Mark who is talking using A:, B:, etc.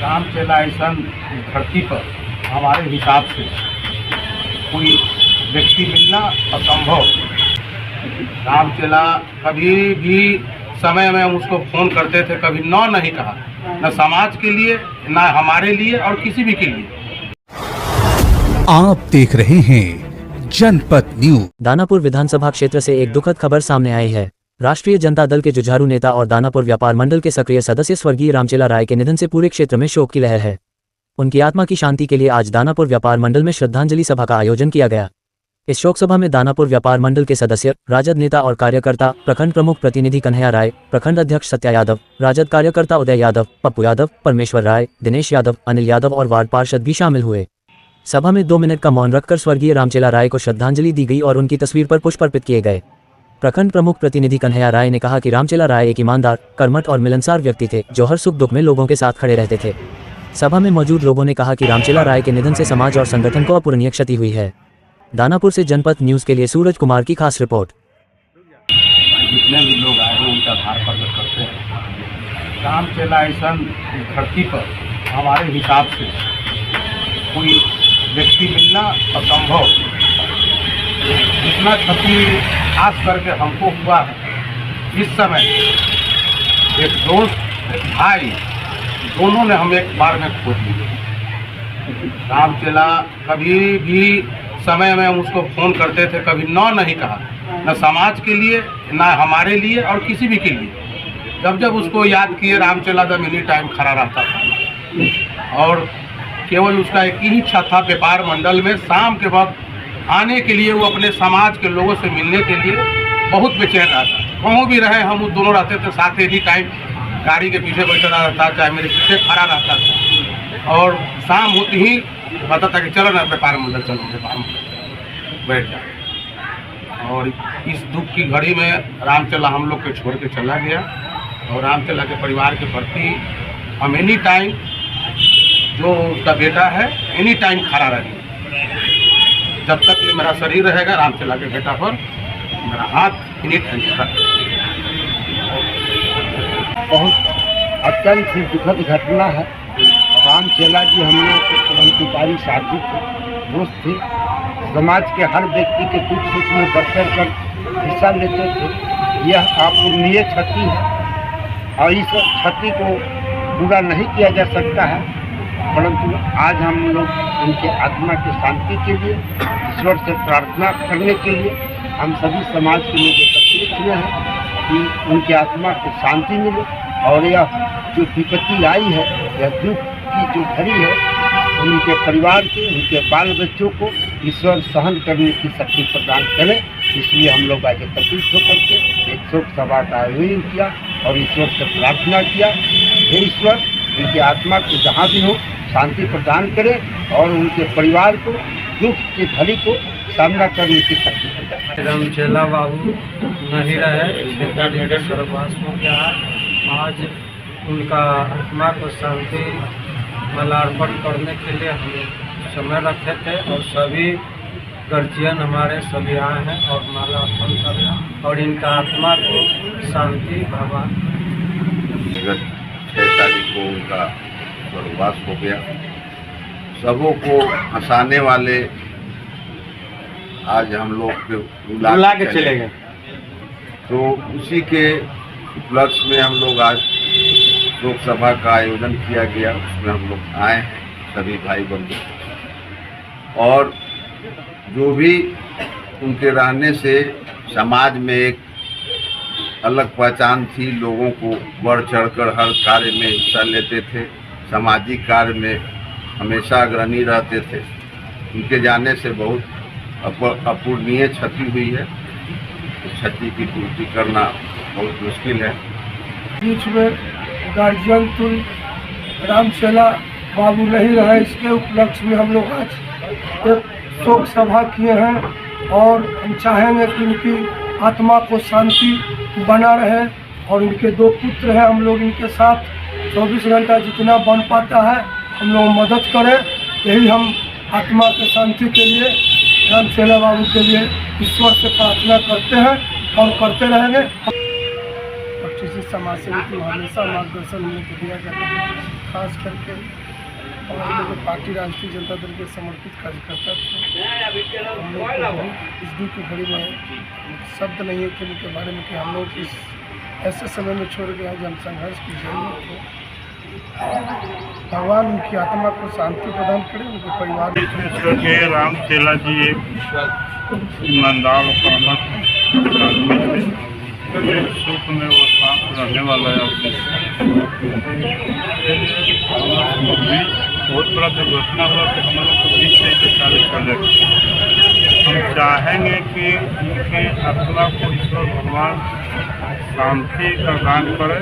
A: रामचेला ऐसा धरती पर हमारे हिसाब से कोई व्यक्ति मिलना असंभव। रामचेला कभी भी समय में हम उसको फ़ोन करते थे, कभी नहीं कहा, न समाज के लिए, न हमारे लिए और किसी भी के लिए।
B: आप देख रहे हैं जनपद न्यूज।
C: दानापुर विधानसभा क्षेत्र से एक दुखद खबर सामने आई है। राष्ट्रीय जनता दल के जुझारू नेता और दानापुर व्यापार मंडल के सक्रिय सदस्य स्वर्गीय रामचेला राय के निधन से पूरे क्षेत्र में शोक की लहर है। उनकी आत्मा की शांति के लिए आज दानापुर व्यापार मंडल में श्रद्धांजलि सभा का आयोजन किया गया। इस शोक सभा में दानापुर व्यापार मंडल के सदस्य, राजद नेता और कार्यकर्ता, प्रखंड प्रमुख प्रतिनिधि कन्हैया राय, प्रखंड अध्यक्ष सत्या यादव, राजद कार्यकर्ता उदय यादव, पप्पू यादव, परमेश्वर राय, दिनेश यादव, अनिल यादव और वार्ड पार्षद भी शामिल हुए। सभा में 2 मिनट का मौन रखकर स्वर्गीय रामचेला राय को श्रद्धांजलि दी गई और उनकी तस्वीर पर पुष्प अर्पित किए गए। प्रखंड प्रमुख प्रतिनिधि कन्हैया राय ने कहा कि रामचेला राय एक ईमानदार, कर्मठ और मिलनसार व्यक्ति थे जो हर सुख दुख में लोगों के साथ खड़े रहते थे। सभा में मौजूद लोगों ने कहा कि रामचेला राय के निधन से समाज और संगठन को अपूरणीय क्षति हुई है। दानापुर से जनपद न्यूज के लिए सूरज कुमार की खास रिपोर्ट।
A: जितने भी लोग आए हैं उनका आभार प्रकट करते हैं। रामचेला ऐसा धरती पर हमारे हिसाब से कोई व्यक्ति मिलना असंभव। जितना क्षति खास करके हमको हुआ है इस समय, एक दोस्त, एक भाई, दोनों ने हम एक बार में खो दिए। रामचेला कभी भी समय में हम उसको फ़ोन करते थे, कभी नहीं कहा, न समाज के लिए, न हमारे लिए और किसी भी के लिए। जब जब उसको याद किए, रामचेला द एनी टाइम खड़ा रहता था और केवल उसका एक ही इच्छा था, व्यापार मंडल में शाम के वक्त आने के लिए। वो अपने समाज के लोगों से मिलने के लिए बहुत बेचैन रहता। कहूँ भी रहे, हम वो दोनों रहते थे साथ, एनी टाइम गाड़ी के पीछे बैठा रहता, चाहे मेरे पीछे खड़ा रहता था। और शाम होती ही कहता था कि चलो ना व्यापार मंडल, चलो व्यापार मंडल बैठ जाए। और इस दुख की घड़ी में रामचेला हम लोग को छोड़ के चला गया। और रामचेला के परिवार के प्रति हम एनी टाइम, जो उसका बेटा है, एनी टाइम खड़ा रहेगा। जब तक ये मेरा शरीर रहेगा, रामचेला के बेटा पर मेरा हाथ एनी टाइम खड़ा रहेगा।
D: बहुत अत्यंत ही दुखद घटना है। रामचेला जी हम लोग के क्रांतिकारी साथी थे, दोस्त थे। समाज के हर व्यक्ति के दुख सुख में बढ़ चढ़ कर हिस्सा लेते थे। यह अपूरणीय क्षति है और इस क्षति को पूरा नहीं किया जा सकता है, परंतु आज हम लोग उनके आत्मा की शांति के लिए ईश्वर से प्रार्थना करने के लिए हम सभी समाज के लोग एकत्रित हुए हैं कि उनकी आत्मा को शांति मिले और यह जो विपत्ति आई है, यह दुख की जो घड़ी है, उनके परिवार के, उनके बाल बच्चों को ईश्वर सहन करने की शक्ति प्रदान करे। इसलिए हम लोग आज एकत्रित होकर के एक शोक सभा का आयोजन किया और ईश्वर से प्रार्थना किया, हे ईश्वर उनकी आत्मा को जहाँ भी हो शांति प्रदान करे और उनके परिवार को दुख की घड़ी को सामना करने की शक्ति प्रदान करे।
E: रामचेला बाबू नहीं रहे, स्वर्गवास हो गया। आज उनका आत्मा को शांति मालार्पण करने के लिए हम समय रखे थे और सभी गर्जियन हमारे सभी आए हैं और माला अर्पण कर रहे हैं और इनका आत्मा को शांति भगवान।
F: 6 तारीख को उनका स्वर्गवास हो गया। सबों को हंसाने वाले आज हम लोग बुला के चले गए, तो उसी के उपलक्ष्य में हम लोग आज शोक सभा का आयोजन किया गया। उसमें हम लोग आए हैं सभी भाई बंधु, और जो भी उनके रहने से समाज में एक अलग पहचान थी, लोगों को बढ़ चढ़कर हर कार्य में हिस्सा लेते थे, सामाजिक कार्य में हमेशा अग्रणी रहते थे। उनके जाने से बहुत अपूरणीय क्षति हुई है। क्षति की पूर्ति करना बहुत मुश्किल है।
G: बीच में गार्जियन तुल रामचेला बाबू नहीं रहे, इसके उपलक्ष्य में हम लोग आज एक शोक सभा किए हैं और हम चाहेंगे कि उनकी आत्मा को शांति बना रहे। और इनके 2 पुत्र हैं, हम लोग इनके साथ 24 घंटा जितना बन पाता है हम लोग मदद करें। यही हम आत्मा के शांति के लिए रामचेला बाबू के लिए ईश्वर से प्रार्थना करते हैं और करते रहेंगे। जी समाज सेवी थी, हमेशा मार्गदर्शन हम लोग को दिया जाता है। खास करके और हम लोग पार्टी राष्ट्रीय जनता दल के समर्पित कार्यकर्ता थे। हम लोग को बहुत इस दुख की घड़ी में शब्द नहीं है कि उनके बारे में कि हम लोग इस ऐसे समय में छोड़ गए हैं जब संघर्ष की जरूरत हो। भगवान उनकी आत्मा को शांति प्रदान करे, उनके परिवार
H: के राम चेला जी एक ईमानदार और कर्मठ सुख में वो साथ रहने वाला है। अपने बहुत बड़ा दुर्घटना हुआ कि हम लोग को बीच से कार्य कर रहे। हम चाहेंगे कि उनकी आत्मा को ईश्वर भगवान शांति प्रदान करे।